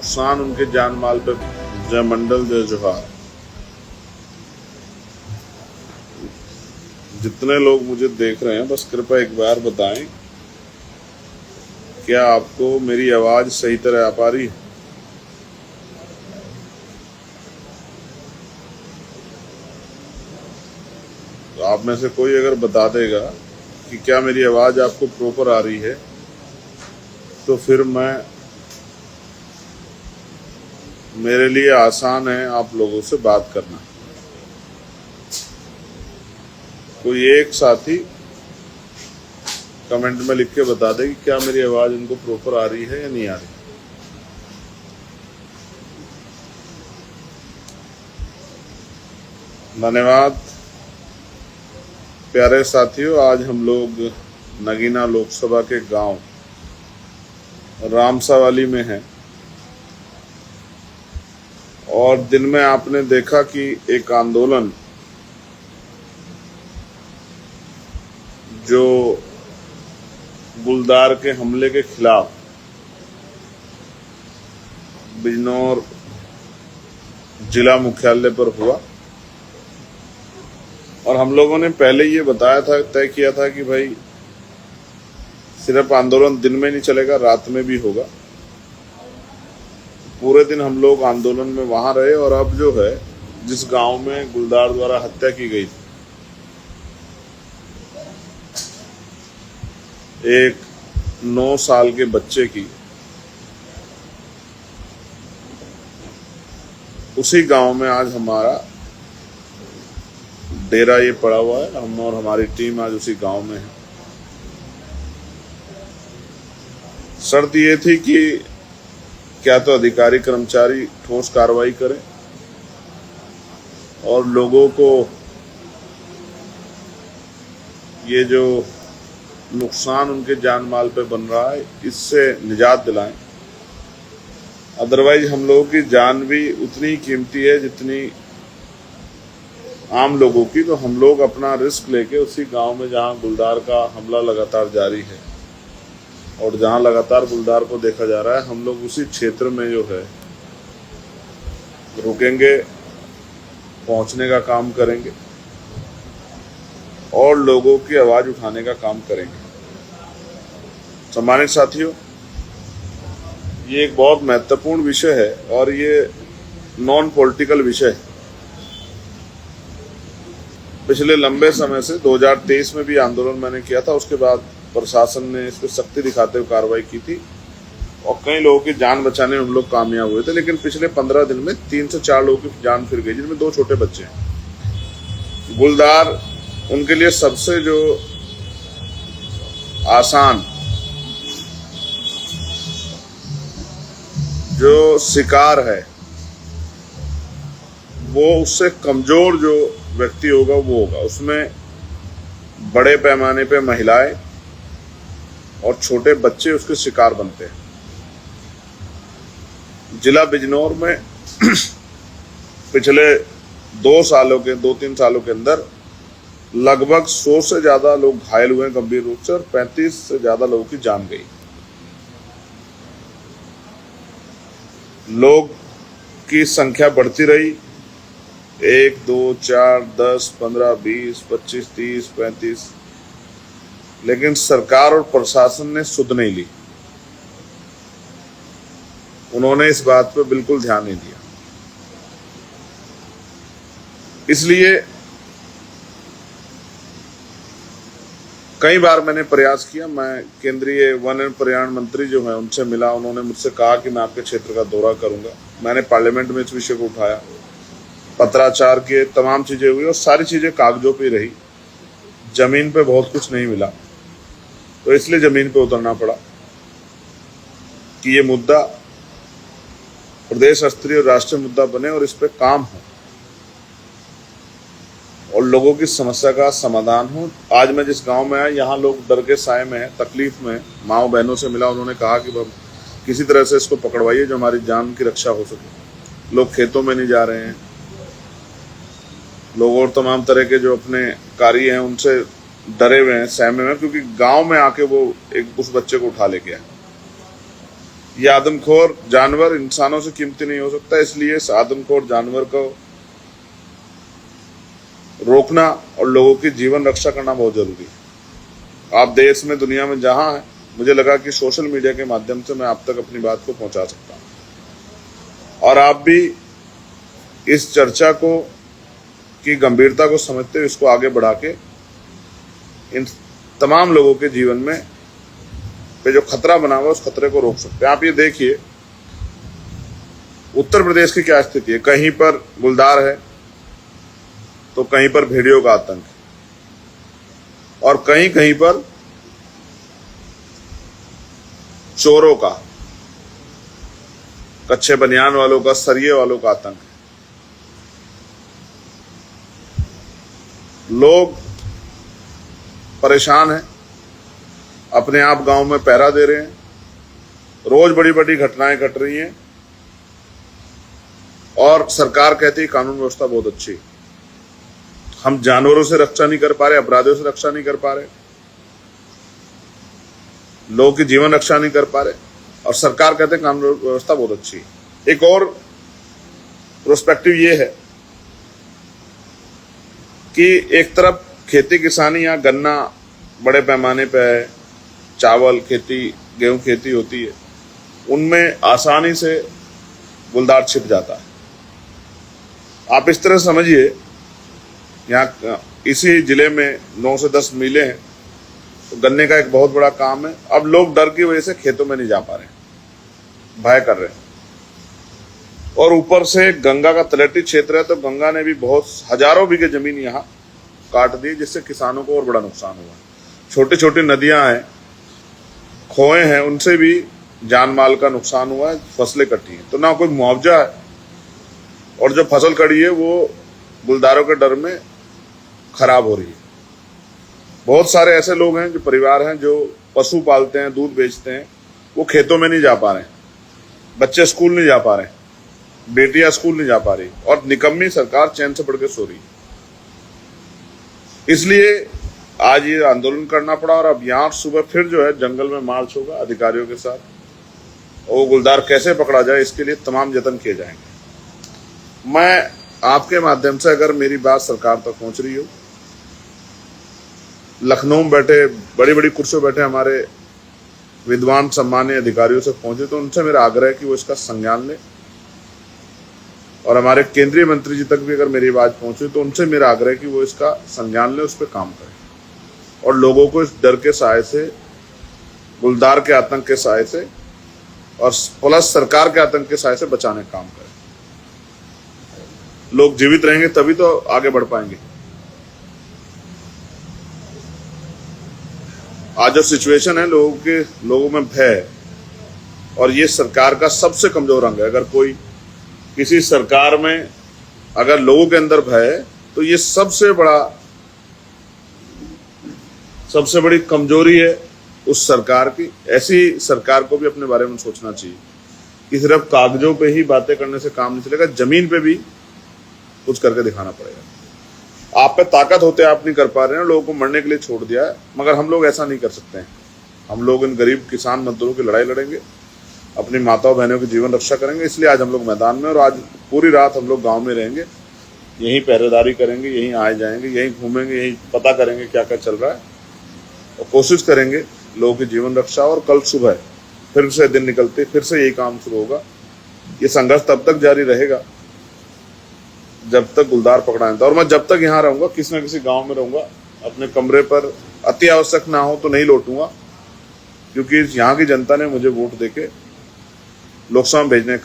नुकसान उनके जान माल पे जय मंडल जय जोहार। जितने लोग मुझे देख रहे हैं बस कृपया एक बार बताएं, क्या आपको मेरी आवाज सही तरह आ पा रही है? तो आप में से कोई अगर बता देगा कि क्या मेरी आवाज आपको प्रॉपर आ रही है, तो फिर मेरे लिए आसान है आप लोगों से बात करना। कोई एक साथी कमेंट में लिख के बता दे कि क्या मेरी आवाज उनको प्रॉपर आ रही है या नहीं आ रही। धन्यवाद प्यारे साथियों। आज हम लोग नगीना लोकसभा के गांव रामसावाली में हैं और दिन में आपने देखा कि एक आंदोलन जो गुलदार के हमले के खिलाफ बिजनौर जिला मुख्यालय पर हुआ, और हम लोगों ने पहले ये बताया था, तय किया था कि भाई सिर्फ आंदोलन दिन में नहीं चलेगा, रात में भी होगा। पूरे दिन हम लोग आंदोलन में वहां रहे। और अब जो है, जिस गांव में गुलदार द्वारा हत्या की गई थी, एक 9 साल के बच्चे की, उसी गांव में आज हमारा डेरा ये पड़ा हुआ है। हम और हमारी टीम आज उसी गांव में है। शर्त ये थी कि क्या तो अधिकारी कर्मचारी ठोस कार्रवाई करें और लोगों को ये जो नुकसान उनके जान माल पे बन रहा है इससे निजात दिलाएं। अदरवाइज हम लोगों की जान भी उतनी कीमती है जितनी आम लोगों की। तो हम लोग अपना रिस्क लेके उसी गांव में, जहां गुलदार का हमला लगातार जारी है और जहां लगातार गुलदार को देखा जा रहा है, हम लोग उसी क्षेत्र में जो है रुकेंगे, पहुंचने का काम करेंगे और लोगों की आवाज उठाने का काम करेंगे। सम्मानित साथियों, ये एक बहुत महत्वपूर्ण विषय है और ये नॉन पॉलिटिकल विषय है। पिछले लंबे समय से 2023 में भी आंदोलन मैंने किया था, उसके बाद प्रशासन ने इस पर सख्ती दिखाते हुए कार्रवाई की थी और कई लोगों की जान बचाने में हम लोग कामयाब हुए थे। लेकिन पिछले 15 दिन में 3 से 4 लोगों की जान फिर गई, जिनमें 2 छोटे बच्चे हैं। गुलदार उनके लिए सबसे जो आसान, जो शिकार है, वो उससे कमजोर जो व्यक्ति होगा वो होगा। उसमें बड़े पैमाने पे महिलाएं और छोटे बच्चे उसके शिकार बनते हैं। जिला बिजनौर में पिछले 2-3 सालों के अंदर लगभग 100 से ज्यादा लोग घायल हुए गंभीर रूप से और 35 से ज्यादा लोगों की जान गई। लोग की संख्या बढ़ती रही, 1, 2, 4, 10, 15, 20, 25, 30, 35, लेकिन सरकार और प्रशासन ने सुध नहीं ली। उन्होंने इस बात पर बिल्कुल ध्यान नहीं दिया। इसलिए कई बार मैंने प्रयास किया। मैं केंद्रीय वन एवं पर्यावरण मंत्री जो है उनसे मिला। उन्होंने मुझसे कहा कि मैं आपके क्षेत्र का दौरा करूंगा। मैंने पार्लियामेंट में इस विषय को उठाया, पत्राचार किए, तमाम चीजें हुई और सारी चीजें कागजों पे रही। जमीन पे बहुत कुछ नहीं मिला, तो इसलिए जमीन पे उतरना पड़ा कि ये मुद्दा प्रदेश स्तरीय और राष्ट्रीय मुद्दा बने और इस पे काम हो और लोगों की समस्या का समाधान हो। आज मैं जिस गांव में आया, यहाँ लोग डर के साए में हैं, तकलीफ में। माओ बहनों से मिला, उन्होंने कहा कि किसी तरह से इसको पकड़वाइए जो हमारी जान की रक्षा हो सके। लोग खेतों में नहीं जा रहे हैं, लोग और तमाम तरह के जो अपने कार्य हैं उनसे डरे हुए हैं, सहमे हुए हैं, क्योंकि गांव में आके वो उस बच्चे को उठा लेके आए। ये आदमखोर जानवर इंसानों से कीमती नहीं हो सकता, इसलिए इस आदमखोर जानवर को रोकना और लोगों की जीवन रक्षा करना बहुत जरूरी है। आप देश में दुनिया में जहां हैं, मुझे लगा कि सोशल मीडिया के माध्यम से मैं आप तक अपनी बात को पहुंचा सकता हूं और आप भी इस चर्चा को की गंभीरता को समझते हुए इसको आगे बढ़ा के इन तमाम लोगों के जीवन में पे जो खतरा बना हुआ उस खतरे को रोक सकते हैं। आप ये देखिए उत्तर प्रदेश की क्या स्थिति है, कहीं पर गुलदार है तो कहीं पर भेड़ियों का आतंक है और कहीं कहीं पर चोरों का, कच्चे बनियान वालों का, सरिये वालों का आतंक है। लोग परेशान हैं, अपने आप गांव में पहरा दे रहे हैं, रोज बड़ी बड़ी घटनाएं घट रही हैं और सरकार कहती है कानून व्यवस्था बहुत अच्छी। हम जानवरों से रक्षा नहीं कर पा रहे, अपराधियों से रक्षा नहीं कर पा रहे, लोगों की जीवन रक्षा नहीं कर पा रहे और सरकार कहते हैं कानून व्यवस्था बहुत अच्छी है। एक और प्रोस्पेक्टिव ये है कि एक तरफ खेती किसानी या गन्ना बड़े पैमाने पे है, चावल खेती, गेहूं खेती होती है, उनमें आसानी से गुलदार छिप जाता है। आप इस तरह समझिए, यहाँ इसी जिले में 9 से 10 मिलें हैं, तो गन्ने का एक बहुत बड़ा काम है। अब लोग डर की वजह से खेतों में नहीं जा पा रहे, भय कर रहे हैं और ऊपर से गंगा का तलहटी क्षेत्र है तो गंगा ने भी बहुत हजारों बीघे जमीन यहाँ काट दी, जिससे किसानों को और बड़ा नुकसान हुआ। छोटी छोटी नदियां हैं, खोए हैं, उनसे भी जान माल का नुकसान हुआ है, फसलें कटी हैं तो ना कोई मुआवजा है और जो फसल कटी है वो गुलदारों के डर में खराब हो रही है। बहुत सारे ऐसे लोग हैं, जो परिवार हैं, जो पशु पालते हैं, दूध बेचते हैं, वो खेतों में नहीं जा पा रहे हैं, बच्चे स्कूल नहीं जा पा रहे हैं, बेटियां स्कूल नहीं जा पा रही और निकम्मी सरकार चैन से पड़ के सो रही है। इसलिए आज ये आंदोलन करना पड़ा और अब यहाँ सुबह फिर जो है जंगल में मार्च होगा अधिकारियों के साथ और वो गुलदार कैसे पकड़ा जाए इसके लिए तमाम यत्न किए जाएंगे। मैं आपके माध्यम से, अगर मेरी बात सरकार तक पहुंच रही हो, लखनऊ में बैठे बड़ी बड़ी कुर्सियों बैठे हमारे विद्वान सम्मान्य अधिकारियों से पहुंचे तो उनसे मेरा आग्रह है कि वो इसका संज्ञान लें और हमारे केंद्रीय मंत्री जी तक भी अगर मेरी बात पहुंचे तो उनसे मेरा आग्रह है कि वो इसका संज्ञान लें, उस पर काम करें और लोगों को इस डर के साए से, गुलदार के आतंक के साए से और प्लस सरकार के आतंक के साए से बचाने का काम करें। लोग जीवित रहेंगे तभी तो आगे बढ़ पाएंगे। आज जो सिचुएशन है, लोगों में भय है और ये सरकार का सबसे कमजोर अंग है। अगर कोई किसी सरकार में अगर लोगों के अंदर भय है तो ये सबसे बड़ी कमजोरी है उस सरकार की। ऐसी सरकार को भी अपने बारे में सोचना चाहिए कि सिर्फ कागजों पे ही बातें करने से काम नहीं चलेगा, जमीन पे भी कुछ करके दिखाना पड़ेगा। आप पे ताकत होते आप नहीं कर पा रहे हैं, लोगों को मरने के लिए छोड़ दिया है, मगर हम लोग ऐसा नहीं कर सकते हैं। हम लोग इन गरीब किसान मजदूरों की लड़ाई लड़ेंगे, अपनी माताओं बहनों की जीवन रक्षा करेंगे। इसलिए आज हम लोग मैदान में और आज पूरी रात हम लोग गांव में रहेंगे, यहीं पहरेदारी करेंगे, यहीं आए जाएंगे, यहीं घूमेंगे, यहीं पता करेंगे क्या क्या चल रहा है और कोशिश करेंगे लोगों की जीवन रक्षा। और कल सुबह फिर से दिन निकलते फिर से यही काम शुरू होगा। ये संघर्ष तब तक जारी रहेगा जब तक गुलदार पकड़ाएं। और मैं जब तक यहाँ रहूंगा, किसी न किसी गांव में रहूंगा, अपने कमरे पर अति आवश्यक ना हो तो नहीं लौटूंगा, क्योंकि यहाँ की जनता ने मुझे वोट देके लोकसभा में भेजने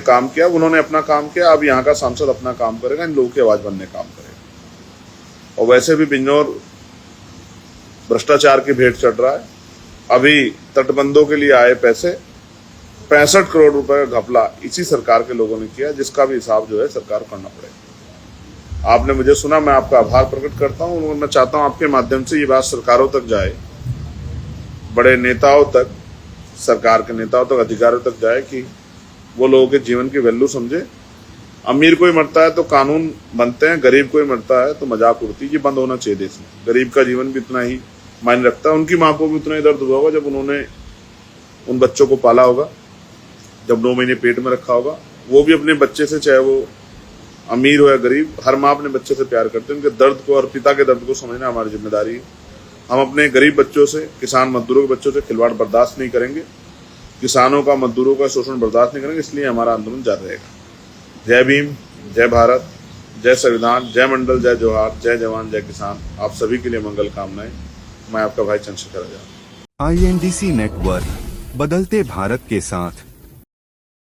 काम किया। उन्होंने अपना काम किया, अब यहाँ का सांसद अपना काम करेगा, इन लोगों की आवाज बनने काम करेगा। और वैसे भी बिजनौर भ्रष्टाचार की भेंट चढ़ रहा है। अभी तटबंधों के लिए आए पैसे 65 करोड़ रुपए का घपला इसी सरकार के लोगों ने किया, जिसका भी हिसाब जो है सरकार को करना पड़ेगा। आपने मुझे सुना, मैं आपका आभार प्रकट करता हूँ। मैं चाहता हूँ आपके माध्यम से ये बात सरकारों तक जाए, बड़े नेताओं तक, सरकार के नेताओं तक, अधिकारियों तक जाए कि वो लोगों के जीवन की वैल्यू समझे। अमीर कोई मरता है तो कानून बनते हैं, गरीब कोई मरता है तो मजाक उड़ती है। ये बंद होना चाहिए देश में। गरीब का जीवन भी उतना ही मायने रखता है, उनकी माँ को भी उतना ही दर्द हुआ होगा जब उन्होंने उन बच्चों को पाला होगा, जब 9 महीने पेट में रखा होगा। वो भी अपने बच्चे से, चाहे वो अमीर हो या गरीब, हर माँ अपने बच्चे से प्यार करते हैं। उनके दर्द को और पिता के दर्द को समझना हमारी जिम्मेदारी है। हम अपने गरीब बच्चों से, किसान मजदूरों के बच्चों से खिलवाड़ बर्दाश्त नहीं करेंगे, किसानों का, मजदूरों का शोषण बर्दाश्त नहीं करेंगे। इसलिए हमारा आंदोलन जारी रहेगा। जय भीम, जय भारत, जय संविधान, जय मंडल, जय जोहार, जय जवान, जय किसान। आप सभी के लिए मंगल कामनाएं। मैं आपका भाई चंद्रशेखर आजाद। INDC नेटवर्क, बदलते भारत के साथ।